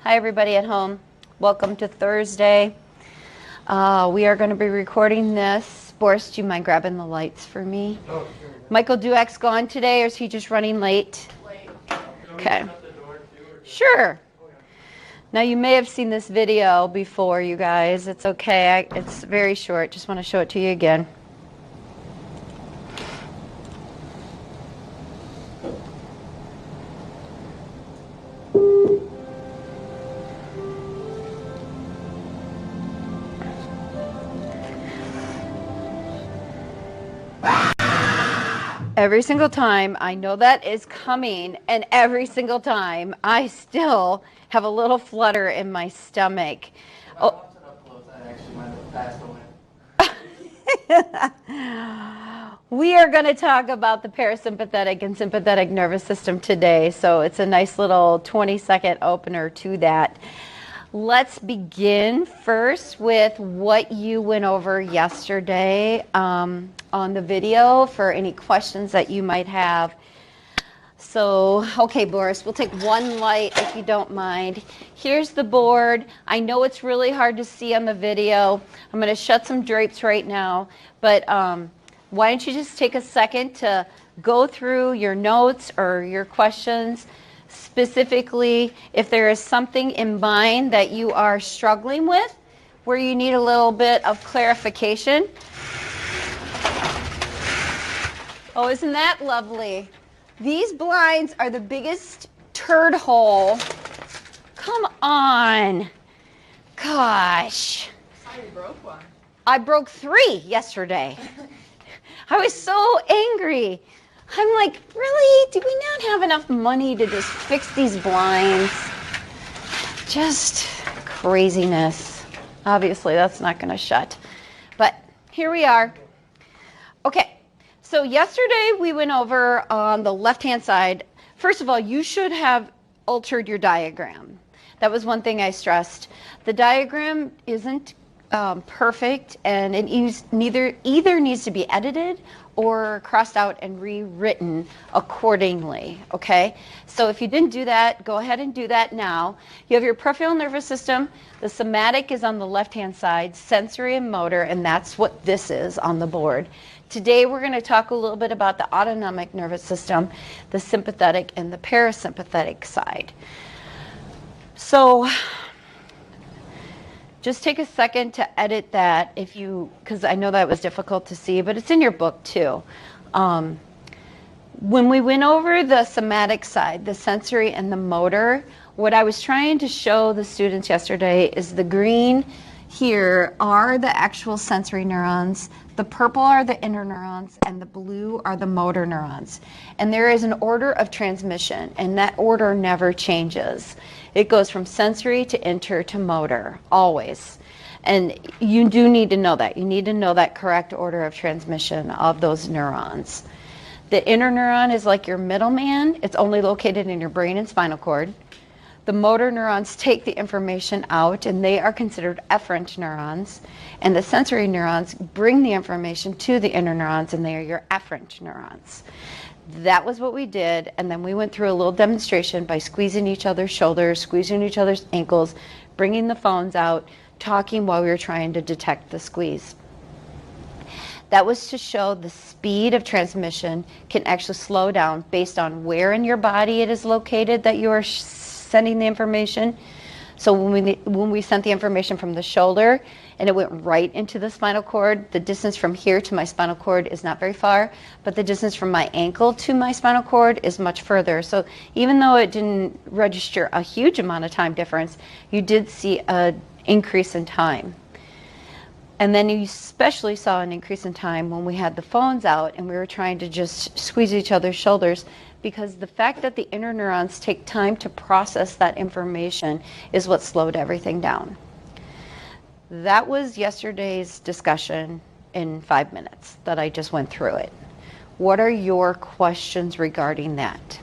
Hi, everybody at home. Welcome to Thursday. We are going to be recording this. Boris, do you mind grabbing the lights for me? Oh, sure. Michael Dueck's gone today, or is he just running late? Late. Okay. Sure. Now, you may have seen this video before, you guys. It's okay. It's very short. Just want to show it to you again. Every single time I know that is coming, and every single time I still have a little flutter in my stomach. If I watched it up close, I actually might have passed away. We are going to talk about the parasympathetic and sympathetic nervous system today, so it's a nice little 20-second opener to that. Let's begin first with what you went over yesterday on the video for any questions that you might have. So, okay, Boris, we'll take one light if you don't mind. Here's the board. I know it's really hard to see on the video. I'm going to shut some drapes right now, but why don't you just take a second to go through your notes or your questions. Specifically, if there is something in mind that you are struggling with, where you need a little bit of clarification. Oh, isn't that lovely? These blinds are the biggest turd hole. Come on. Gosh. You broke one. I broke 3 yesterday. I was so angry. I'm like, really? Do we not have enough money to just fix these blinds? Just craziness. Obviously, that's not going to shut. But here we are. Okay, so yesterday we went over on the left-hand side. First of all, you should have altered your diagram. That was one thing I stressed. The diagram isn't perfect, and it either needs to be edited or crossed out and rewritten accordingly, okay? So if you didn't do that, go ahead and do that now. You have your peripheral nervous system. The somatic is on the left-hand side, sensory and motor, and that's what this is on the board. Today we're going to talk a little bit about the autonomic nervous system, the sympathetic and the parasympathetic side. So just take a second to edit that because I know that was difficult to see, but it's in your book too. When we went over the somatic side, the sensory and the motor, what I was trying to show the students yesterday is the green here are the actual sensory neurons, the purple are the interneurons, and the blue are the motor neurons. And there is an order of transmission, and that order never changes. It goes from sensory to inter to motor, always. And you do need to know that. You need to know that correct order of transmission of those neurons. The interneuron is like your middleman. It's only located in your brain and spinal cord. The motor neurons take the information out, and they are considered efferent neurons. And the sensory neurons bring the information to the interneurons, and they are your efferent neurons. That was what we did, and then we went through a little demonstration by squeezing each other's shoulders, squeezing each other's ankles, bringing the phones out, talking while we were trying to detect the squeeze. That was to show the speed of transmission can actually slow down based on where in your body it is located that you are sending the information. So when we sent the information from the shoulder and it went right into the spinal cord, the distance from here to my spinal cord is not very far, but the distance from my ankle to my spinal cord is much further. So even though it didn't register a huge amount of time difference, you did see an increase in time. And then you especially saw an increase in time when we had the phones out and we were trying to just squeeze each other's shoulders, because the fact that the interneurons take time to process that information is what slowed everything down. That was yesterday's discussion in 5 minutes that I just went through it. What are your questions regarding that?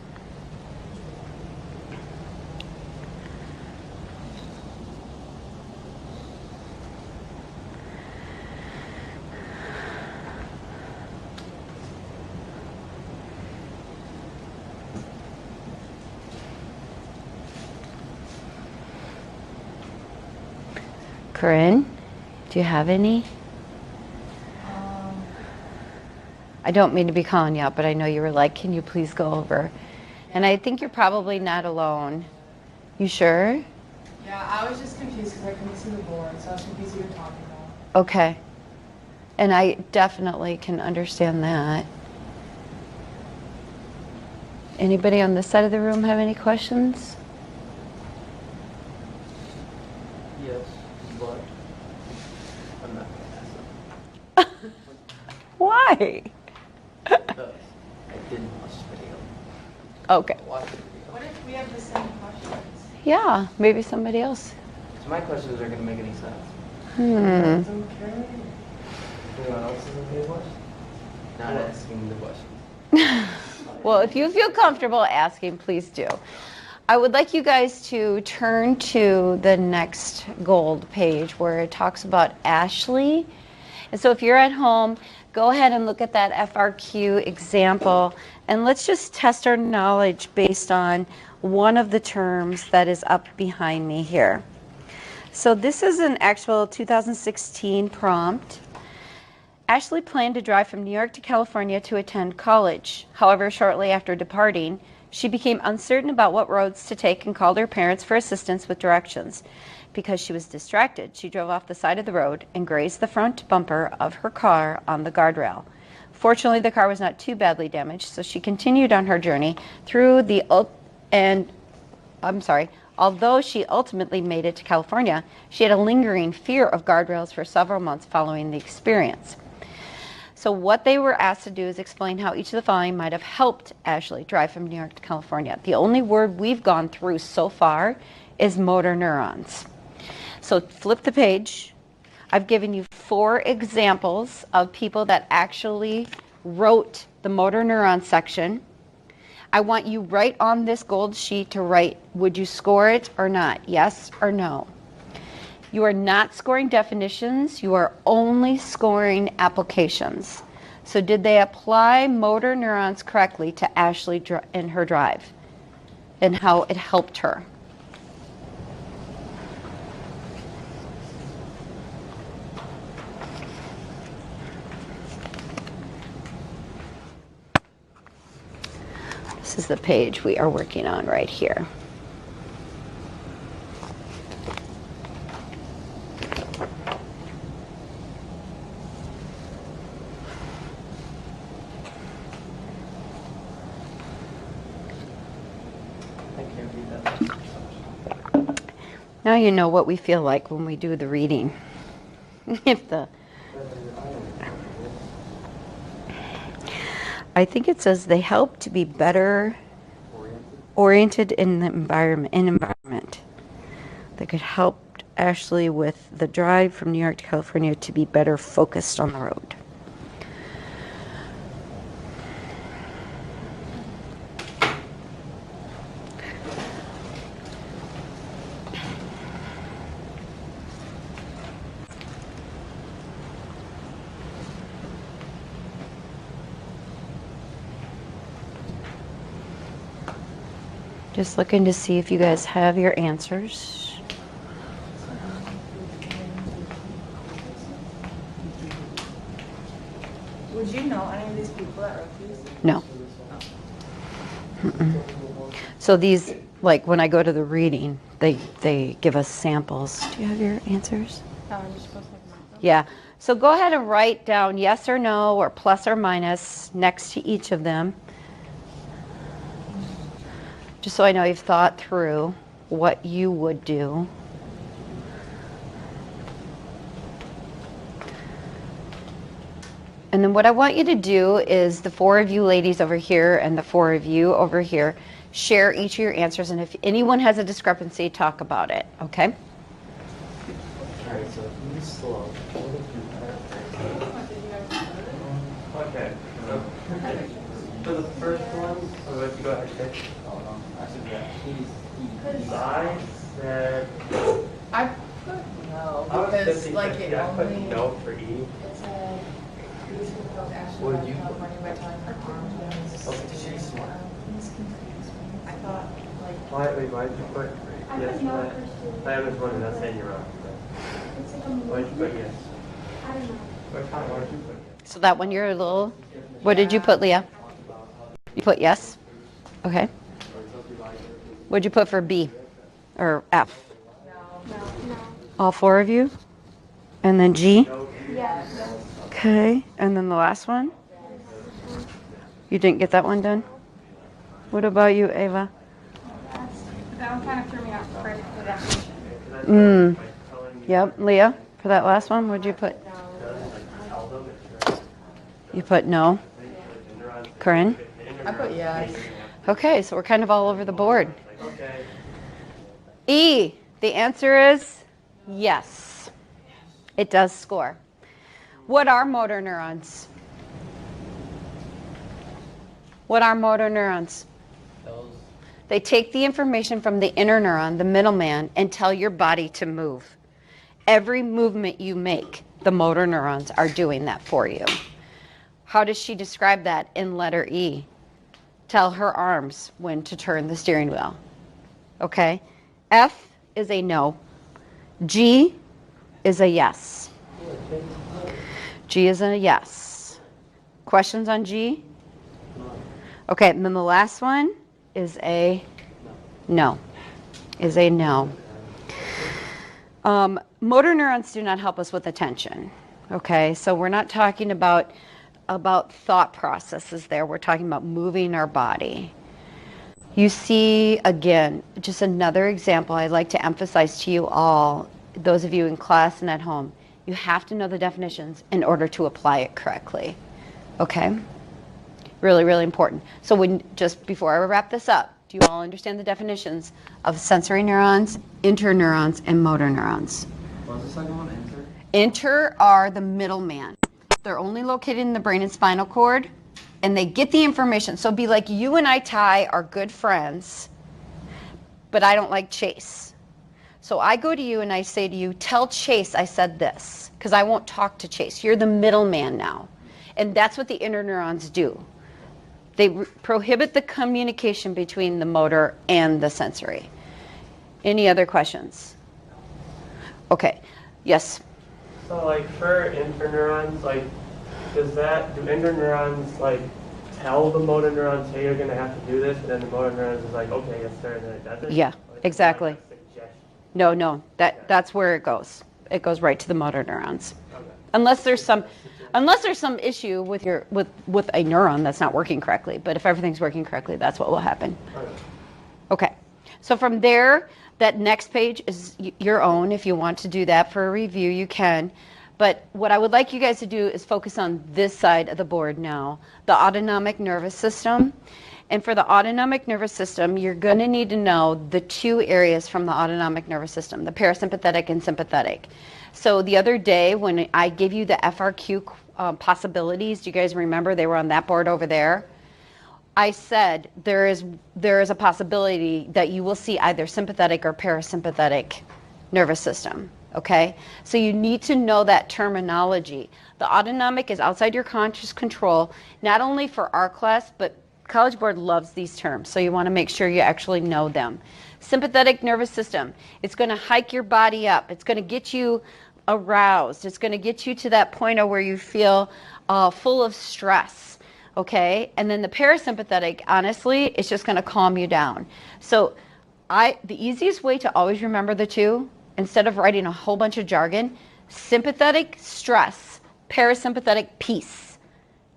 Corinne, do you have any? I don't mean to be calling you out, but I know you were like, can you please go over? And I think you're probably not alone. You sure? Yeah, I was just confused because I couldn't see the board, so I was confused what you were talking about. Okay. And I definitely can understand that. Anybody on this side of the room have any questions? Yes, but I'm not gonna ask them. Why? Because I didn't watch the video. Okay. I watched the video. What if we have the same questions? Yeah, maybe somebody else. So my questions aren't gonna make any sense. That's okay. Anyone else is okay with? Not asking the questions. Well, if you feel comfortable asking, please do. I would like you guys to turn to the next gold page where it talks about Ashley. And so if you're at home, go ahead and look at that FRQ example, and let's just test our knowledge based on one of the terms that is up behind me here. So this is an actual 2016 prompt. Ashley planned to drive from New York to California to attend college. However, shortly after departing, she became uncertain about what roads to take and called her parents for assistance with directions. Because she was distracted, she drove off the side of the road and grazed the front bumper of her car on the guardrail. Fortunately, the car was not too badly damaged, so she continued on her journey through the although she ultimately made it to California, she had a lingering fear of guardrails for several months following the experience. So what they were asked to do is explain how each of the following might have helped Ashley drive from New York to California. The only word we've gone through so far is motor neurons. So flip the page. I've given you 4 examples of people that actually wrote the motor neuron section. I want you right on this gold sheet to write, would you score it or not? Yes or no? You are not scoring definitions, you are only scoring applications. So did they apply motor neurons correctly to Ashley in her drive and how it helped her? This is the page we are working on right here. Now you know what we feel like when we do the reading. I think it says they help to be better oriented in the environment. That could help Ashley with the drive from New York to California to be better focused on the road. Just looking to see if you guys have your answers. Would you know any of these people that wrote these? No. Mm-mm. So these, like when I go to the reading, they give us samples. Do you have your answers? I'm just supposed to have them. Yeah. So go ahead and write down yes or no or plus or minus next to each of them. Just so I know you've thought through what you would do. And then what I want you to do is the 4 of you ladies over here and the 4 of you over here, share each of your answers. And if anyone has a discrepancy, talk about it, okay? All right, so be slow. Okay. So the first one, so if you go ahead, okay. I said, I put no I was because 50, like it I put only. no for E. It said these people helped Ashley What go did to you put? California by telling her mom. Okay, she's smart. I thought like Why did you put I yes put for no that? for student. I was wondering, that's saying you're wrong. Why'd you put yes? I don't know. Why'd you put yes? So that one you're a little, what did you put, Leah? You put yes? Okay. What'd you put for B or F? No. All four of you? And then G? Yes. Okay. And then the last one? You didn't get that one done? What about you, Ava? That one kind of threw me off for the definition. Yep. Leah, for that last one, what'd you put? You put no? Corinne? I put yes. Okay, so we're kind of all over the board. Okay. E, the answer is yes. It does score. What are motor neurons? What are motor neurons? They take the information from the inner neuron, the middleman, and tell your body to move. Every movement you make, the motor neurons are doing that for you. How does she describe that in letter E? Tell her arms when to turn the steering wheel. Okay? F is a no. G is a yes. G is a yes. Questions on G? Okay, and then the last one is a no. Is a no. Motor neurons do not help us with attention. Okay, so we're not talking about thought processes there. We're talking about moving our body. You see, again, just another example I'd like to emphasize to you all, those of you in class and at home, you have to know the definitions in order to apply it correctly. Okay? Really, really important. So just before I wrap this up, do you all understand the definitions of sensory neurons, interneurons, and motor neurons? What was the second one? Enter? Inter are the middleman. They're only located in the brain and spinal cord, and they get the information. So be like you and I, Ty, are good friends, but I don't like Chase. So I go to you and I say to you, tell Chase I said this, because I won't talk to Chase. You're the middleman now. And that's what the interneurons do. They prohibit the communication between the motor and the sensory. Any other questions? Okay. Yes. So like for interneurons, like do interneurons like tell the motor neurons, hey, you're gonna have to do this, and then the motor neurons is like, okay, yes sir, and then it does it? Yeah, Like, exactly. it's like a suggestion. No, that's where it goes. It goes right to the motor neurons. Okay. Unless there's some issue with with a neuron that's not working correctly. But if everything's working correctly, that's what will happen. Okay. Okay. So from there, that next page is your own. If you want to do that for a review, you can. But what I would like you guys to do is focus on this side of the board now, the autonomic nervous system. And for the autonomic nervous system, you're going to need to know the two areas from the autonomic nervous system, the parasympathetic and sympathetic. So the other day when I gave you the FRQ possibilities, do you guys remember they were on that board over there? I said there is a possibility that you will see either sympathetic or parasympathetic nervous system. Okay? So you need to know that terminology. The autonomic is outside your conscious control, not only for our class, but College Board loves these terms, so you want to make sure you actually know them. Sympathetic nervous system, it's going to hike your body up. It's going to get you aroused. It's going to get you to that point where you feel full of stress. Okay? And then the parasympathetic, honestly, it's just going to calm you down. So the easiest way to always remember the two, instead of writing a whole bunch of jargon, sympathetic stress, parasympathetic peace.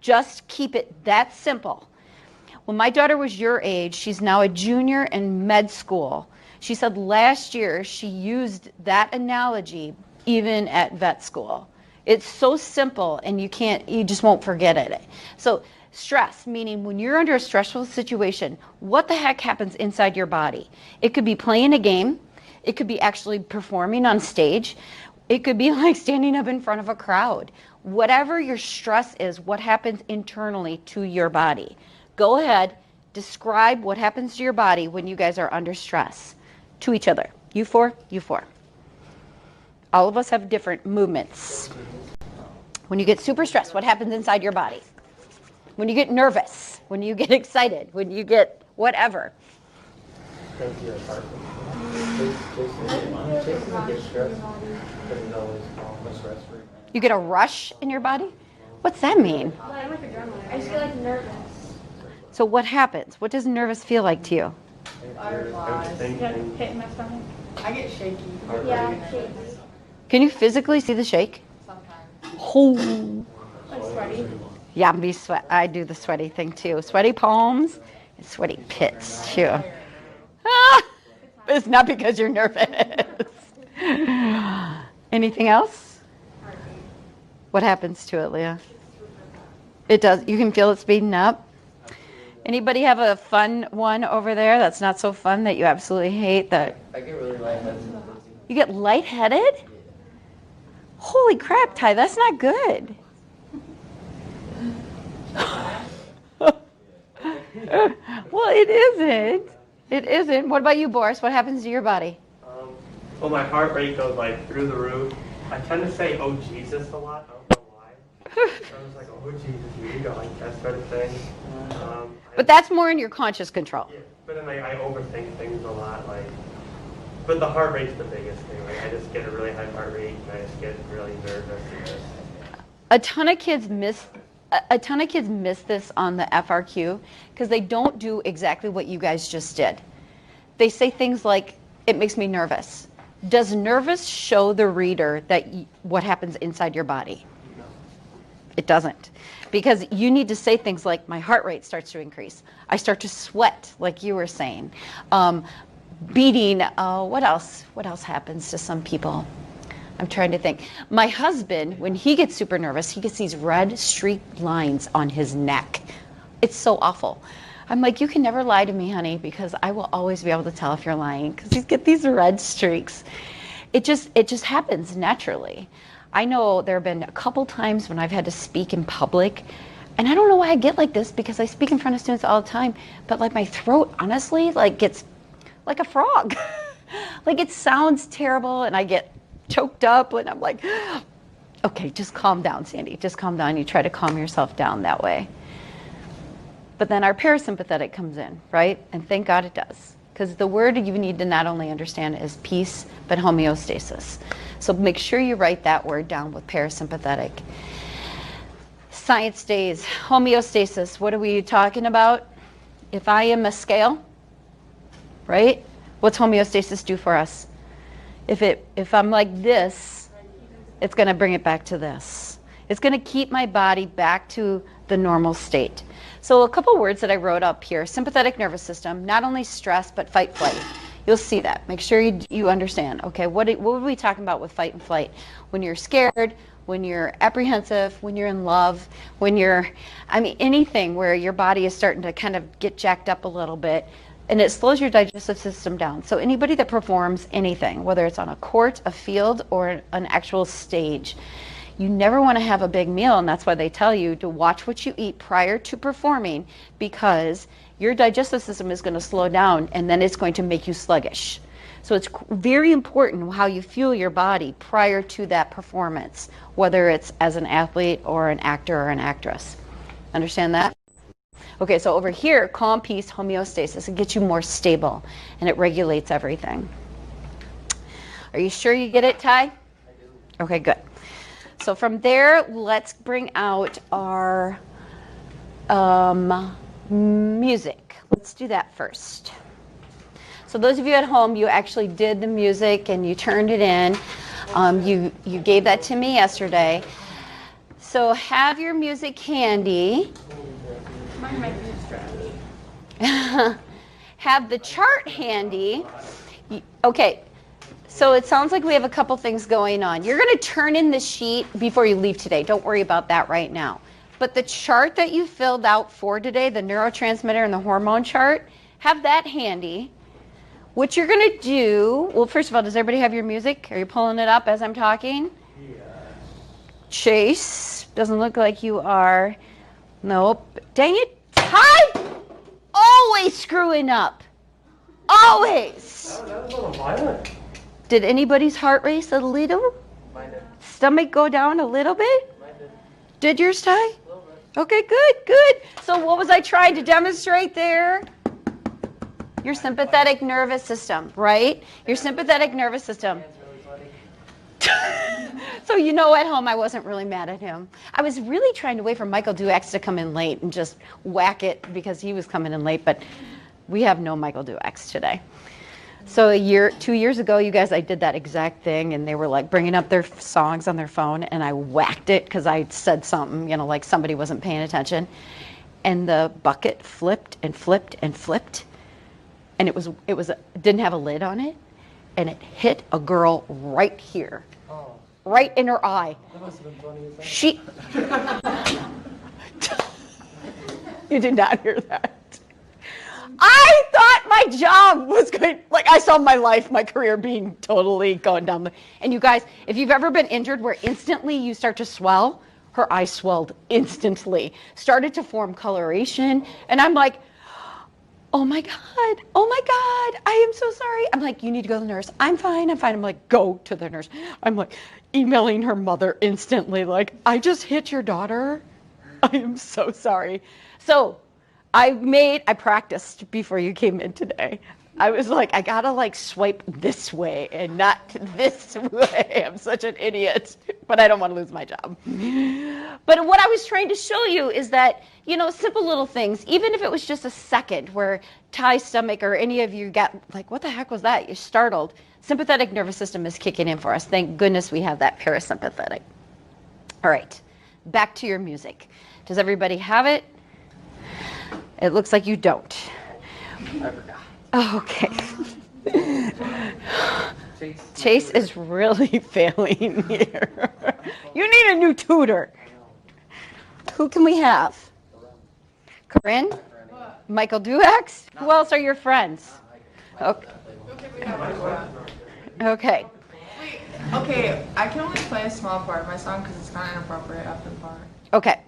Just keep it that simple. When my daughter was your age, she's now a junior in med school. She said last year she used that analogy even at vet school. It's so simple and you just won't forget it. So stress, meaning when you're under a stressful situation, what the heck happens inside your body? It could be playing a game. It could be actually performing on stage. It could be like standing up in front of a crowd. Whatever your stress is, what happens internally to your body. Go ahead, describe what happens to your body when you guys are under stress to each other. You four. All of us have different movements. When you get super stressed, what happens inside your body? When you get nervous, when you get excited, when you get whatever. Go to your apartment. You get a rush in your body? What's that mean? Like I just get like nervous. So what happens? What does nervous feel like to you? Butterflies. Same thing. Hit in my stomach. I get shaky. Yeah, shakes. Can you physically see the shake? Sometimes. Oh. Like sweaty. Yeah, me sweat. I do the sweaty thing too. Sweaty palms and sweaty pits too. Ah, it's not because you're nervous. Anything else? What happens to it, Leah? It does. You can feel it speeding up. Anybody have a fun one over there that's not so fun that you absolutely hate? That I get really lightheaded. you get lightheaded? Holy crap, Ty, that's not good. Well, it isn't. It isn't. What about you, Boris? What happens to your body? Well, my heart rate goes like through the roof. I tend to say, "Oh Jesus" a lot. I don't know why. So I was like, "Oh Jesus," here you go, like that sort of thing. But that's more in your conscious control. Yeah, but then I overthink things a lot. Like, but the heart rate's the biggest thing. Like, I just get a really high heart rate, and I just get really nervous. And just, A ton of kids miss this on the FRQ because they don't do exactly what you guys just did. They say things like, "It makes me nervous." Does nervous show the reader that what happens inside your body? It doesn't. Because you need to say things like, my heart rate starts to increase. I start to sweat, like you were saying. Beating, what else? What else happens to some people? I'm trying to think. My husband, when he gets super nervous, he gets these red streaked lines on his neck. It's so awful. I'm like, you can never lie to me, honey, because I will always be able to tell if you're lying, because you get these red streaks. It just happens naturally. I know there have been a couple times when I've had to speak in public, and I don't know why I get like this, because I speak in front of students all the time, but like my throat, honestly, like gets like a frog. Like it sounds terrible, and I get choked up, and I'm like, okay, just calm down, Sandy. Just calm down. You try to calm yourself down that way. But then our parasympathetic comes in, right? And thank God it does. Because the word you need to not only understand is peace, but homeostasis. So make sure you write that word down with parasympathetic. Science days, homeostasis. What are we talking about? If I am a scale, right? What's homeostasis do for us? If I'm like this, it's going to bring it back to this. It's going to keep my body back to the normal state. So a couple words that I wrote up here. Sympathetic nervous system, not only stress, but fight, flight. You'll see that. Make sure you understand. Okay, what were we talking about with fight and flight? When you're scared, when you're apprehensive, when you're in love, anything where your body is starting to kind of get jacked up a little bit, and it slows your digestive system down. So anybody that performs anything, whether it's on a court, a field, or an actual stage, you never want to have a big meal, and that's why they tell you to watch what you eat prior to performing, because your digestive system is going to slow down, and then it's going to make you sluggish. So it's very important how you fuel your body prior to that performance, whether it's as an athlete or an actor or an actress. Understand that? Okay, so over here, calm, peace, homeostasis. It gets you more stable, and it regulates everything. Are you sure you get it, Ty? I do. Okay, good. So from there, let's bring out our music. Let's do that first. So those of you at home, you actually did the music and you turned it in. You gave that to me yesterday. So have your music handy. Mine might be a stretch. Have the chart handy. Okay. So it sounds like we have a couple things going on. You're going to turn in the sheet before you leave today. Don't worry about that right now. But the chart that you filled out for today, the neurotransmitter and the hormone chart, have that handy. What you're going to do, well, first of all, does everybody have your music? Are you pulling it up as I'm talking? Yes. Chase, doesn't look like you are. Nope. Dang it, Ty! Always screwing up. Always. that was a little violent. Did anybody's heart race a little? Mine did. Stomach go down a little bit? Mine did. Did yours, Ty? A little bit. Okay, good, good. So what was I trying to demonstrate there? Your sympathetic nervous system, right? Your sympathetic nervous system. So you know, at home I wasn't really mad at him. I was really trying to wait for Michael Duax to come in late and just whack it because he was coming in late, but we have no Michael Duax today. So 2 years ago, you guys, I did that exact thing, and they were like bringing up their songs on their phone, and I whacked it because I said something, you know, like somebody wasn't paying attention, and the bucket flipped and flipped and flipped, and it didn't have a lid on it, and it hit a girl right here, right in her eye. That must have been funny as She. You did not hear that. I thought my job was going, like I saw my life, my career being totally going down. And you guys, if you've ever been injured where instantly you start to swell, her eye swelled instantly, started to form coloration. And I'm like, oh my God, I am so sorry. I'm like, you need to go to the nurse. I'm fine. I'm like, go to the nurse. I'm like emailing her mother instantly, like, I just hit your daughter. I am so sorry. So I practiced before you came in today. I was like, I gotta like swipe this way and not this way. I'm such an idiot, but I don't want to lose my job. But what I was trying to show you is that, you know, simple little things, even if it was just a second where Ty's stomach or any of you got like, what the heck was that? You're startled. Sympathetic nervous system is kicking in for us. Thank goodness we have that parasympathetic. All right, back to your music. Does everybody have it? It looks like you don't. I forgot. Okay. Chase is really failing here. You need a new tutor. Who can we have? Corinne? Michael Duax? Who else are your friends? Okay. Okay. Okay, I can only play a small part of my song because it's kind of inappropriate after the part. Okay,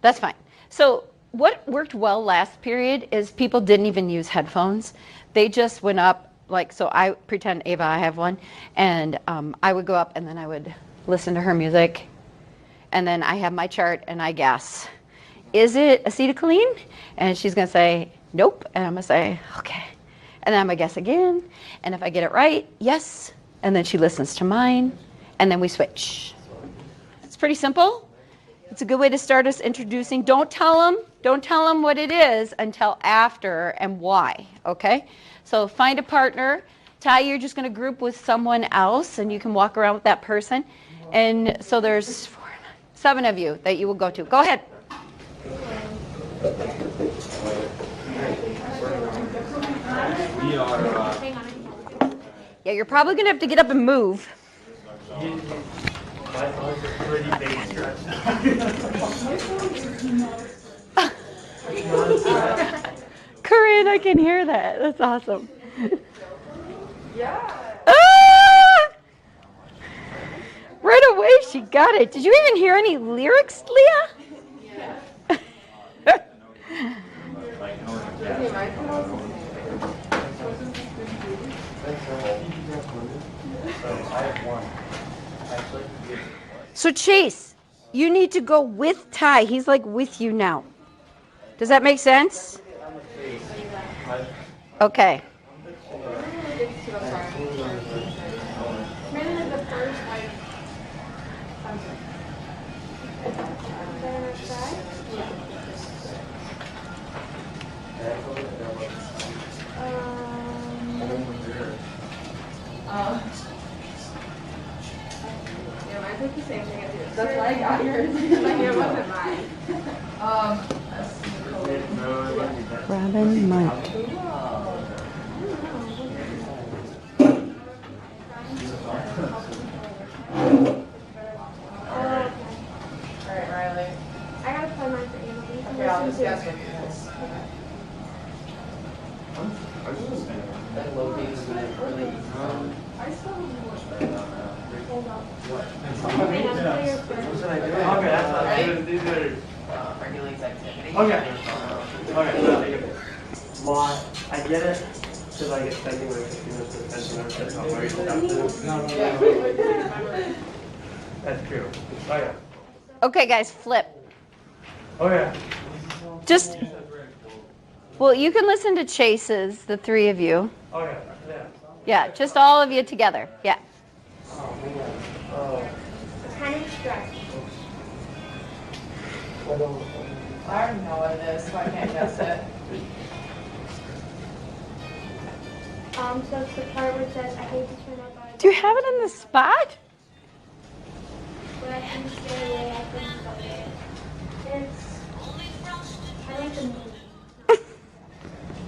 that's fine. So what worked well last period is people didn't even use headphones. They just went up, like, so I pretend, Ava, I have one, and I would go up and then I would listen to her music, and then I have my chart and I guess, is it acetylcholine? And she's going to say, nope, and I'm going to say, okay. And then I'm going to guess again, and if I get it right, yes, and then she listens to mine, and then we switch. It's pretty simple. It's a good way to start us introducing. Don't tell them what it is until after and why, okay? So find a partner. Ty, you're just going to group with someone else, and you can walk around with that person. And so there's 7 of you that you will go to. Go ahead. Yeah, you're probably going to have to get up and move. My phone's a pretty big stretch. Corinne, I can hear that. That's awesome. Yeah. Ah! Right away, she got it. Did you even hear any lyrics, Leah? So Chase, you need to go with Ty. He's like with you now. Does that make sense? Okay. Yeah, I think the same thing as yours. That's why I got yours. Like it wasn't mine. Robin Monk. Alright, Riley. I gotta play mine for you. Okay, I'll just guess with you. That located in really I still have more. Hold on. what? Okay, now play your first. What should I do? Okay, that's not good. These are regulates activity. okay. Okay, no, well, I get it because I get thinking like 15 minutes of attention. That's not very productive. That's true. Okay. Okay, guys, flip. Okay. Just Well, you can listen to Chase's, the three of you. Okay, yeah. Yeah, just all of you together. Yeah. Oh, man. Oh. It's kind of stressed. I don't know what it is, so I can't guess it. So it's the part where it says, I hate to turn my body. Do you have it on the spot? But I can stay away, I can stop it. It's, I like the movie.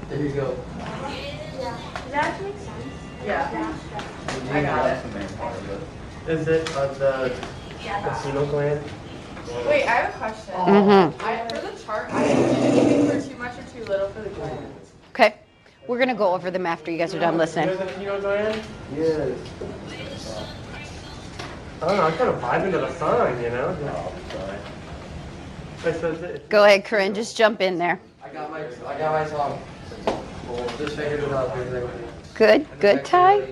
There you go. Yeah. Does that actually make sense? Yeah. Yeah. I got it. That's the main part of it. Is it the casino gland? Wait, I have a question. Mm-hmm. For the chart, I didn't anything for too much or too little for the glands. Okay. We're going to go over them after you guys are done listening. There's a casino gland? Yes. I don't know, I kind of vibe into the song, you know? Oh, sorry. Wait, so is it, Go ahead, Corinne. Just jump in there. I got my song. Well, just figured it out. Good. Good, Ty.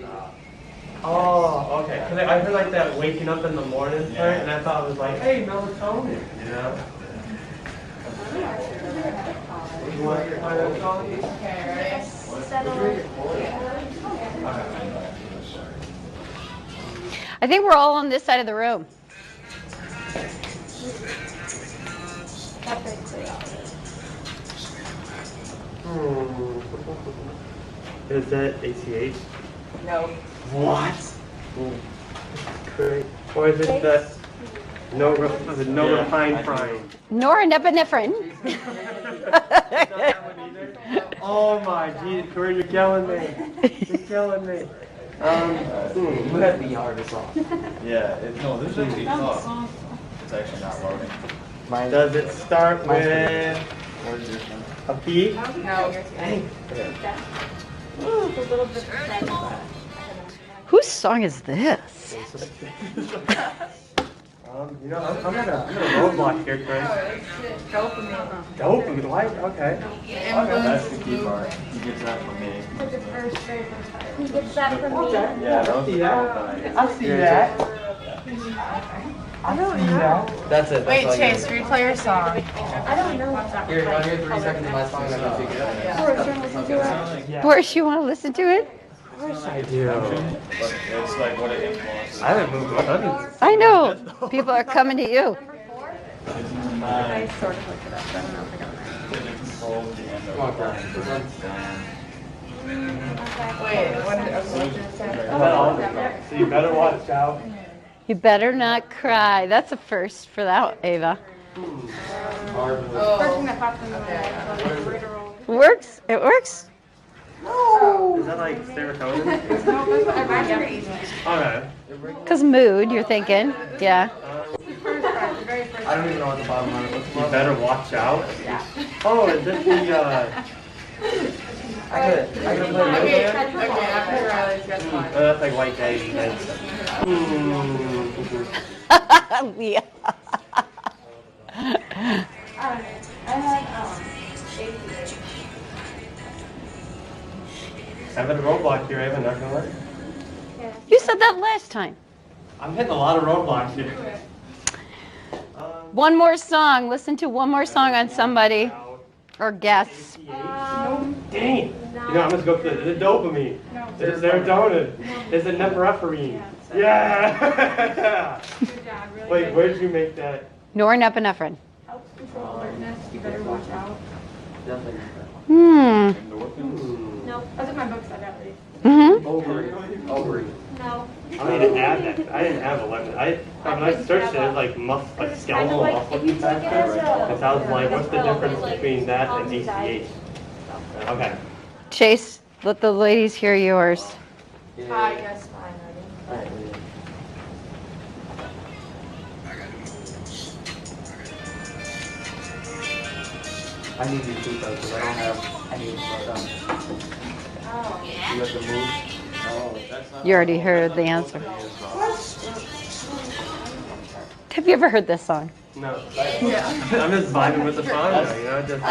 oh, okay. 'Cause I heard like that waking up in the morning part, and I thought it was like, hey, melatonin, you know? You want to find that song? Okay, ready? I think we're all on this side of the room. Is that ACH? No. What? Great. Or is it the no repine prime? Norepinephrine. Oh my geez, Corinne, you're killing me. You're killing me. You had the hardest song. Yeah, no, this is actually tough. It's actually not loading. Does it start with Where's yours one? a P? No. It's a little bit pathetic. Whose song is this? You know, I'm at a roadblock here, Corinne. Dopamine. Dopamine, why? Okay. That's the key part. He gets that from me. It's the very first part. He gets that from me. Yeah, that was see the that. whole I see that. I don't know. That's it. Wait, that's all Chase, you replay your song. I don't know what's that. Here, you want to hear 3 seconds of my song and I'll figure it out. Of course, you're listening to it. Yeah. Boris, you want to listen to it? Of course I do. But it's like what it influences. I haven't moved my buttons. I know. People are coming to you. Number 4? It's in your mind. I sort of looked it up, but I don't know if I got it It controls the end of Come on, the Brian. Wait, what did it say? Well, so you better watch out. You better not cry. That's a first for that, Ava. Hard with First thing that Oh. popped in my head was literal. Works. It works. Is that like serotonin? Okay. Because mood, you're thinking. Yeah. I don't even know what the bottom line looks You like. better watch out. Oh, is this the I could play Okay, Red okay, Band. after Riley's guess oh, one. that's like White Days. Yeah. I'm at a roadblock here, Ava, not gonna lie. You said that last time. I'm hitting a lot of roadblocks here. One more song. Listen to one more song on somebody or guess. Dang it. You know, I'm just going to the dopamine. Is it serotonin? Is it norepinephrine? Yeah! Good job, really Wait, good. where did you make that? Norepinephrine. Helps control alertness. You better watch out. Definitely. No, that's what my book said at least. Mm-hmm. Ovary. No. I didn't add that. I didn't have 11. When I searched it, like skeletal muscle factor. It sounds like, what's the difference between that and ACH? Okay. Chase, let the ladies hear yours. I guess mine already. Alright, ready. I need you to though, because I don't have any of the stuff done. You have to move. Oh, that's not. You already heard the answer. Have you ever heard this song? No. Yeah. I'm just vibing with the song, though, you know? Just,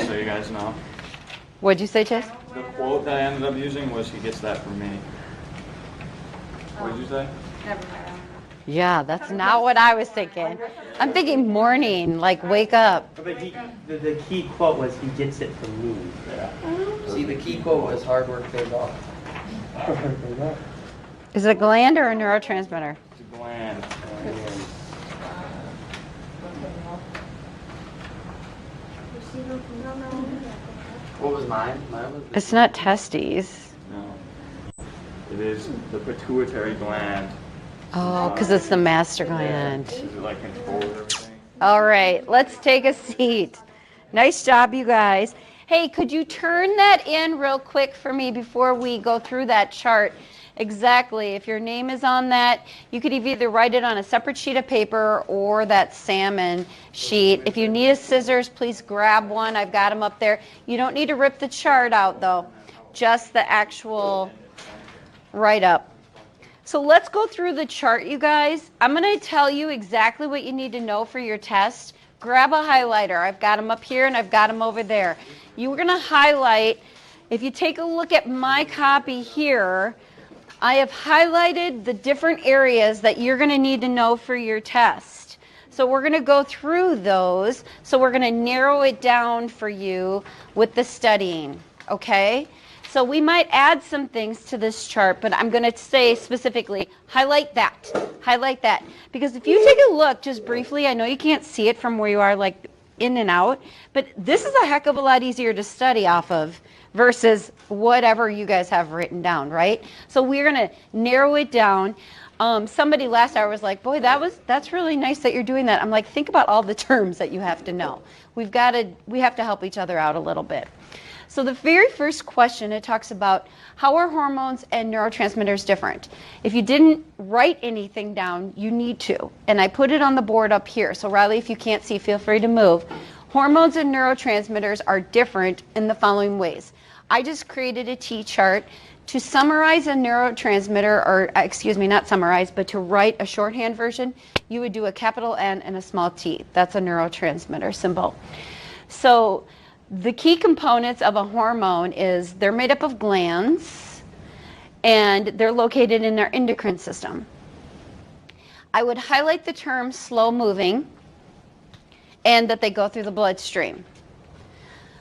So you guys know. What'd you say, Chase? The quote that I ended up using was, "He gets that from me." What did you say? Never mind. Yeah, that's not what I was thinking. I'm thinking morning, like wake up. But the key quote was, he gets it from me. See, the key quote was hard work pays off. Is it a gland or a neurotransmitter? It's a gland. What was mine? Mine was. It's not testes. No. It is the pituitary gland. Oh, because it's the master gland. Does it like control everything? All right, let's take a seat. Nice job, you guys. Hey, could you turn that in real quick for me before we go through that chart? Exactly. If your name is on that, you could either write it on a separate sheet of paper or that salmon sheet. If you need a scissors, please grab one. I've got them up there. You don't need to rip the chart out, though. Just the actual write-up. So let's go through the chart, you guys. I'm going to tell you exactly what you need to know for your test. Grab a highlighter. I've got them up here and I've got them over there. You're going to highlight. If you take a look at my copy here, I have highlighted the different areas that you're going to need to know for your test. So we're going to go through those. So we're going to narrow it down for you with the studying, okay? So we might add some things to this chart, but I'm going to say specifically, highlight that. Highlight that. Because if you take a look just briefly, I know you can't see it from where you are, like in and out, but this is a heck of a lot easier to study off of versus whatever you guys have written down, right? So we're going to narrow it down. Somebody last hour was like, boy, that's really nice that you're doing that. I'm like, think about all the terms that you have to know. We have to help each other out a little bit. So the very first question, it talks about how are hormones and neurotransmitters different? If you didn't write anything down, you need to. And I put it on the board up here. So Riley, if you can't see, feel free to move. Hormones and neurotransmitters are different in the following ways. I just created a T-chart to summarize a neurotransmitter, or excuse me, not summarize, but to write a shorthand version, you would do a capital N and a small t. That's a neurotransmitter symbol. So the key components of a hormone is they're made up of glands and they're located in our endocrine system. I would highlight the term slow moving and that they go through the bloodstream.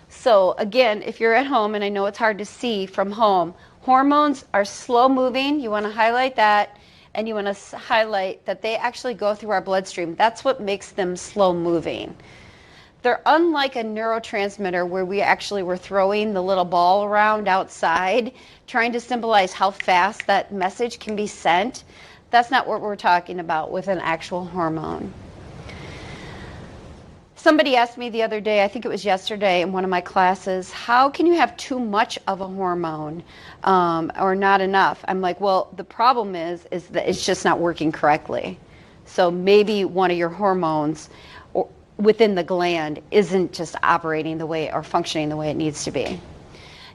So again, if you're at home, and I know it's hard to see from home, hormones are slow moving. You want to highlight that, and you want to highlight that they actually go through our bloodstream. That's what makes them slow moving. They're unlike a neurotransmitter where we actually were throwing the little ball around outside, trying to symbolize how fast that message can be sent. That's not what we're talking about with an actual hormone. Somebody asked me the other day, I think it was yesterday in one of my classes, how can you have too much of a hormone or not enough? I'm like, well, the problem is that it's just not working correctly. So maybe one of your hormones within the gland isn't just operating the way or functioning the way it needs to be.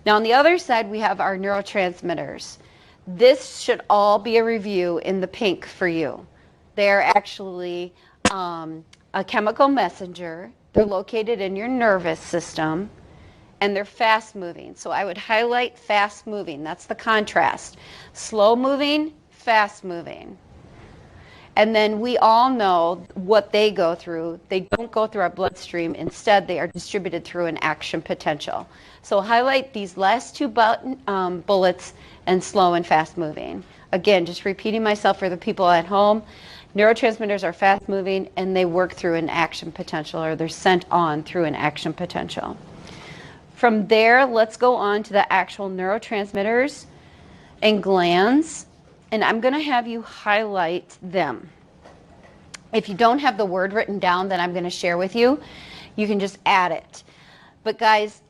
Now on the other side, we have our neurotransmitters. This should all be a review in the pink for you. They're actually a chemical messenger. They're located in your nervous system, and they're fast moving. So I would highlight fast moving. That's the contrast. Slow moving, fast moving. And then we all know what they go through. They don't go through our bloodstream. Instead, they are distributed through an action potential. So highlight these last two bullets and slow and fast moving. Again, just repeating myself for the people at home. Neurotransmitters are fast moving and they work through an action potential, or they're sent on through an action potential. From there, let's go on to the actual neurotransmitters and glands, and I'm going to have you highlight them. If you don't have the word written down that I'm going to share with you, you can just add it. But guys,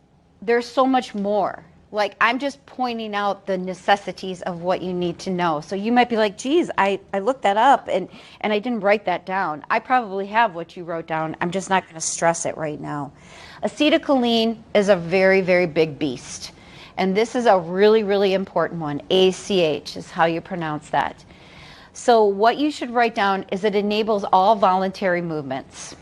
there's so much more. Like, I'm just pointing out the necessities of what you need to know. So you might be like, geez, I looked that up and I didn't write that down. I probably have what you wrote down. I'm just not going to stress it right now. Acetylcholine is a very, very big beast. And this is a really, really important one. ACH is how you pronounce that. So what you should write down is it enables all voluntary movements.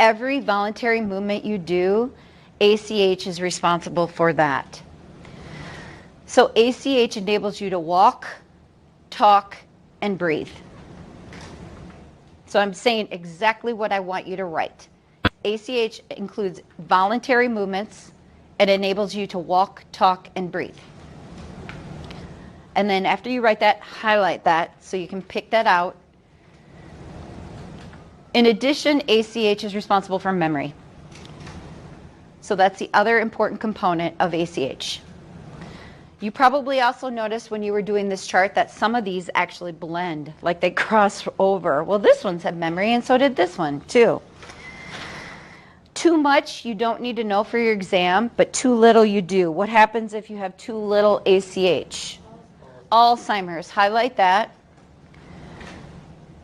Every voluntary movement you do, ACH is responsible for that. So ACH enables you to walk, talk, and breathe. So I'm saying exactly what I want you to write. ACH includes voluntary movements. It enables you to walk, talk, and breathe. And then after you write that, highlight that so you can pick that out. In addition, ACH is responsible for memory. So that's the other important component of ACH. You probably also noticed when you were doing this chart that some of these actually blend, like they cross over. Well, this one said memory, and so did this one too. Too much you don't need to know for your exam, but too little you do. What happens if you have too little ACH? Alzheimer's, highlight that.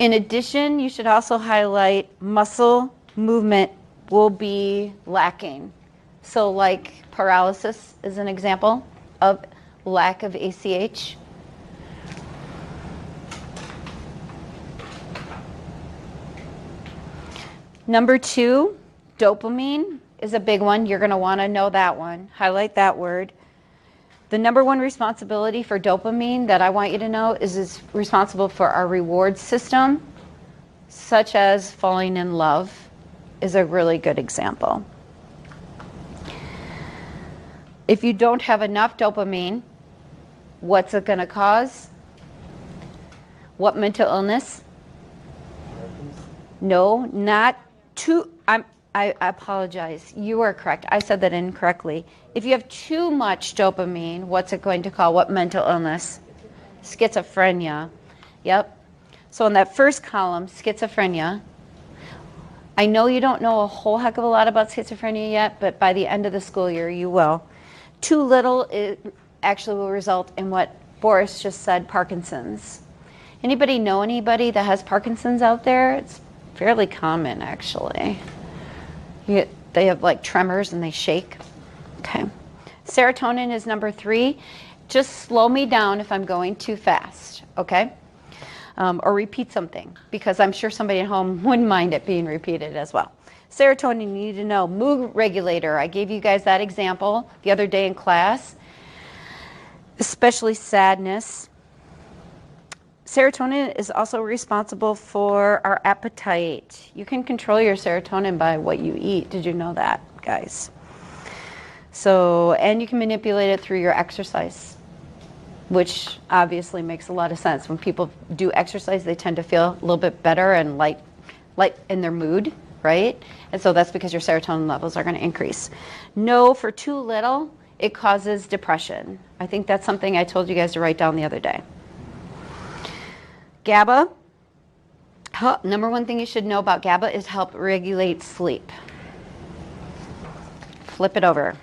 In addition, you should also highlight muscle movement will be lacking. So like paralysis is an example of lack of ACH. Number 2, dopamine is a big one. You're going to want to know that one. Highlight that word. The number 1 responsibility for dopamine that I want you to know is it's responsible for our reward system, such as falling in love is a really good example. If you don't have enough dopamine, what's it going to cause? What mental illness? No, not too. I apologize. You are correct. I said that incorrectly. If you have too much dopamine, what's it going to cause? What mental illness? Schizophrenia. Yep. So in that first column, schizophrenia. I know you don't know a whole heck of a lot about schizophrenia yet, but by the end of the school year, you will. Too little, it actually will result in what Boris just said, Parkinson's. Anybody know anybody that has Parkinson's out there? It's fairly common, actually. They have like tremors and they shake. Okay. Serotonin is number 3. Just slow me down if I'm going too fast, okay? Or repeat something, because I'm sure somebody at home wouldn't mind it being repeated as well. Serotonin, you need to know. Mood regulator. I gave you guys that example the other day in class, especially sadness. Serotonin is also responsible for our appetite. You can control your serotonin by what you eat. Did you know that, guys? So, and you can manipulate it through your exercise, which obviously makes a lot of sense. When people do exercise, they tend to feel a little bit better and light in their mood, right? And so that's because your serotonin levels are going to increase. No, for too little, it causes depression. I think that's something I told you guys to write down the other day. GABA. Number 1 thing you should know about GABA is help regulate sleep. Flip it over.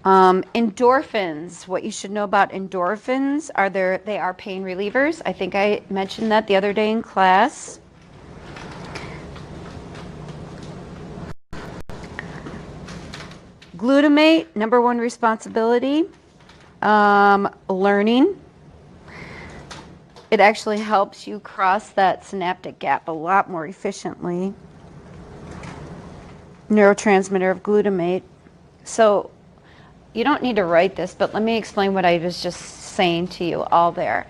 Endorphins. What you should know about endorphins are they are pain relievers. I think I mentioned that the other day in class. Glutamate, number 1 responsibility, learning. It actually helps you cross that synaptic gap a lot more efficiently. Neurotransmitter of glutamate. So you don't need to write this, but let me explain what I was just saying to you all there.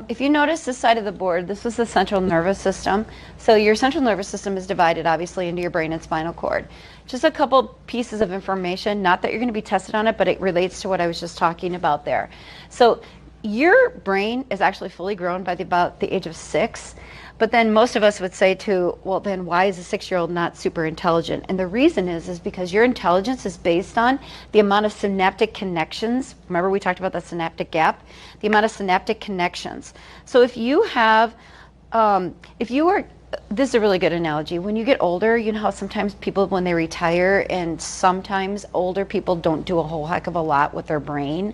If you notice this side of the board, this is the central nervous system. So your central nervous system is divided, obviously, into your brain and spinal cord. Just a couple pieces of information, not that you're going to be tested on it, but it relates to what I was just talking about there. So your brain is actually fully grown by about the age of 6. But then most of us would say too, well, then why is a 6-year-old not super intelligent? And the reason is because your intelligence is based on the amount of synaptic connections. Remember we talked about the synaptic gap? The amount of synaptic connections. So if you have, this is a really good analogy. When you get older, you know how sometimes people, when they retire, and sometimes older people don't do a whole heck of a lot with their brain.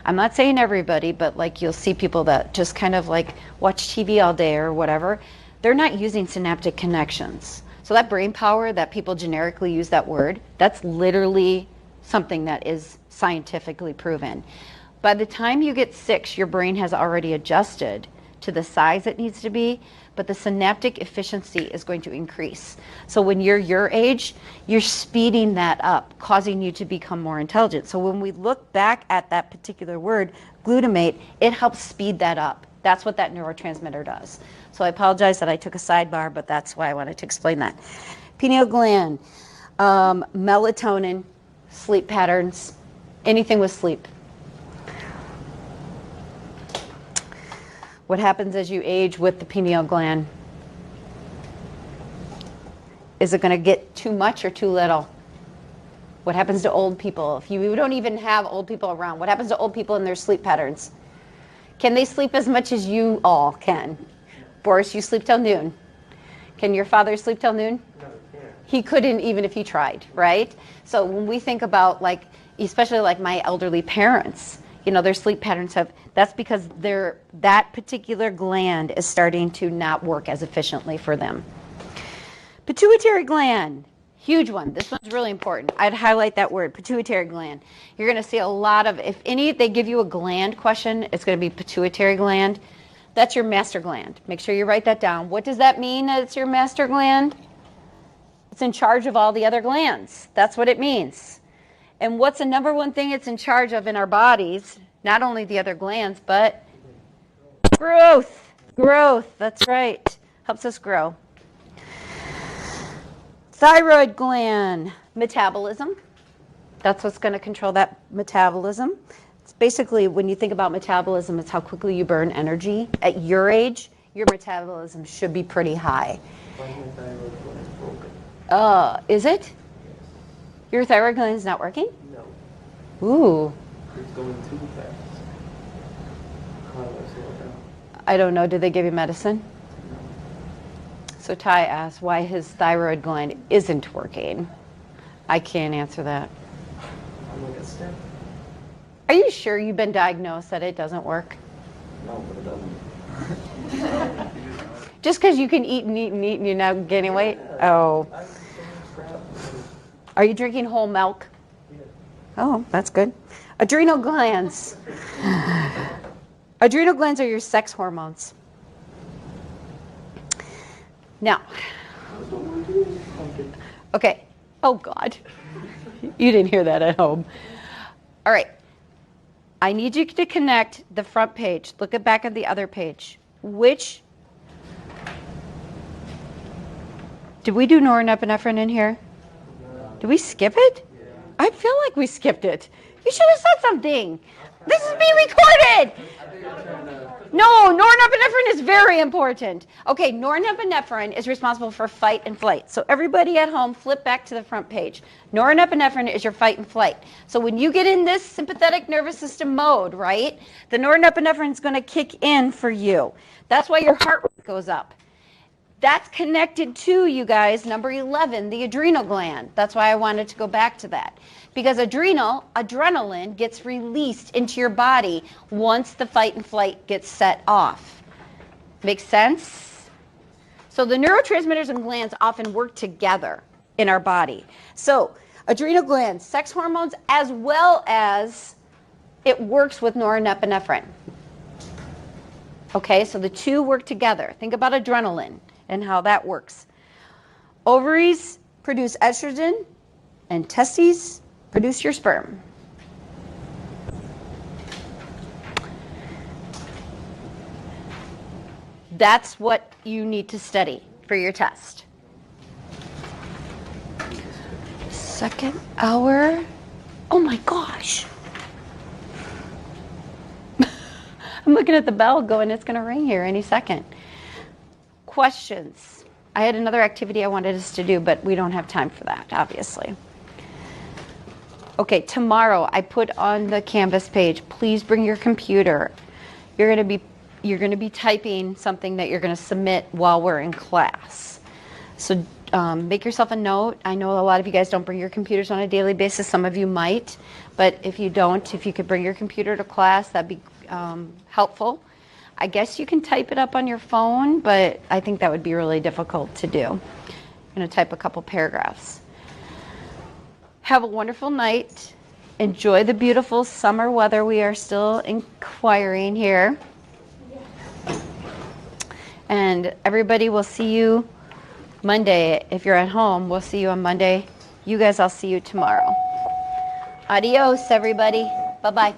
I'm not saying everybody, but like you'll see people that just kind of like watch TV all day or whatever. They're not using synaptic connections. So that brain power that people generically use that word, that's literally something that is scientifically proven. By the time you get 6, your brain has already adjusted to the size it needs to be, but the synaptic efficiency is going to increase. So when you're your age, you're speeding that up, causing you to become more intelligent. So when we look back at that particular word, glutamate, it helps speed that up. That's what that neurotransmitter does. So I apologize that I took a sidebar, but that's why I wanted to explain that. Pineal gland, melatonin, sleep patterns, anything with sleep. What happens as you age with the pineal gland? Is it going to get too much or too little? What happens to old people? If you don't even have old people around, what happens to old people in their sleep patterns? Can they sleep as much as you all can? Boris, you sleep till noon. Can your father sleep till noon? No, you can't. He couldn't even if he tried, right? So when we think about, like, especially like my elderly parents, you know, their sleep patterns that's because that particular gland is starting to not work as efficiently for them. Pituitary gland, huge one. This one's really important. I'd highlight that word, pituitary gland. You're going to see a lot of, they give you a gland question, it's going to be pituitary gland. That's your master gland. Make sure you write that down. What does that mean that it's your master gland? It's in charge of all the other glands. That's what it means. And what's the number one thing it's in charge of in our bodies? Not only the other glands, but growth. Growth, that's right. Helps us grow. Thyroid gland, metabolism. That's what's going to control that metabolism. It's basically, when you think about metabolism, it's how quickly you burn energy. At your age, your metabolism should be pretty high. Why is my thyroid gland broken? Is it? Your thyroid gland is not working? No, Ooh, it's going too fast. How do I slow it down? I don't know. Did they give you medicine? So Ty asked why his thyroid gland isn't working. I can't answer that. I'm like a step. Are you sure you've been diagnosed that it doesn't work? No, but it doesn't. Just because you can eat and eat and eat and you're not gaining weight? Oh. I'm so crap. Are you drinking whole milk? Yeah. Oh, that's good. Adrenal glands. Adrenal glands are your sex hormones. Now, okay. Oh, God. You didn't hear that at home. All right. I need you to connect the front page. Look at back at the other page. Did we do norepinephrine in here? Did we skip it? I feel like we skipped it. You should have said something. This is being recorded. No, norepinephrine is very important. Okay, norepinephrine is responsible for fight and flight. So everybody at home, flip back to the front page. Norepinephrine is your fight and flight. So when you get in this sympathetic nervous system mode, right, the norepinephrine is going to kick in for you. That's why your heart rate goes up. That's connected to, you guys, number 11, the adrenal gland. That's why I wanted to go back to that. Because adrenaline gets released into your body once the fight and flight gets set off. Make sense? So the neurotransmitters and glands often work together in our body. So adrenal glands, sex hormones, as well as it works with norepinephrine. Okay, so the two work together. Think about adrenaline and how that works. Ovaries produce estrogen, and testes produce your sperm. That's what you need to study for your test. Second hour. Oh my gosh. I'm looking at the bell going, it's going to ring here any second. Questions. I had another activity I wanted us to do, but we don't have time for that, obviously. Okay, tomorrow I put on the Canvas page, please bring your computer. You're going to be typing something that you're going to submit while we're in class. So make yourself a note. I know a lot of you guys don't bring your computers on a daily basis. Some of you might, but if you don't, if you could bring your computer to class, that'd be helpful. I guess you can type it up on your phone, but I think that would be really difficult to do. I'm going to type a couple paragraphs. Have a wonderful night. Enjoy the beautiful summer weather. We are still inquiring here. And everybody, will see you Monday. If you're at home, we'll see you on Monday. You guys, I'll see you tomorrow. Adios, everybody. Bye-bye.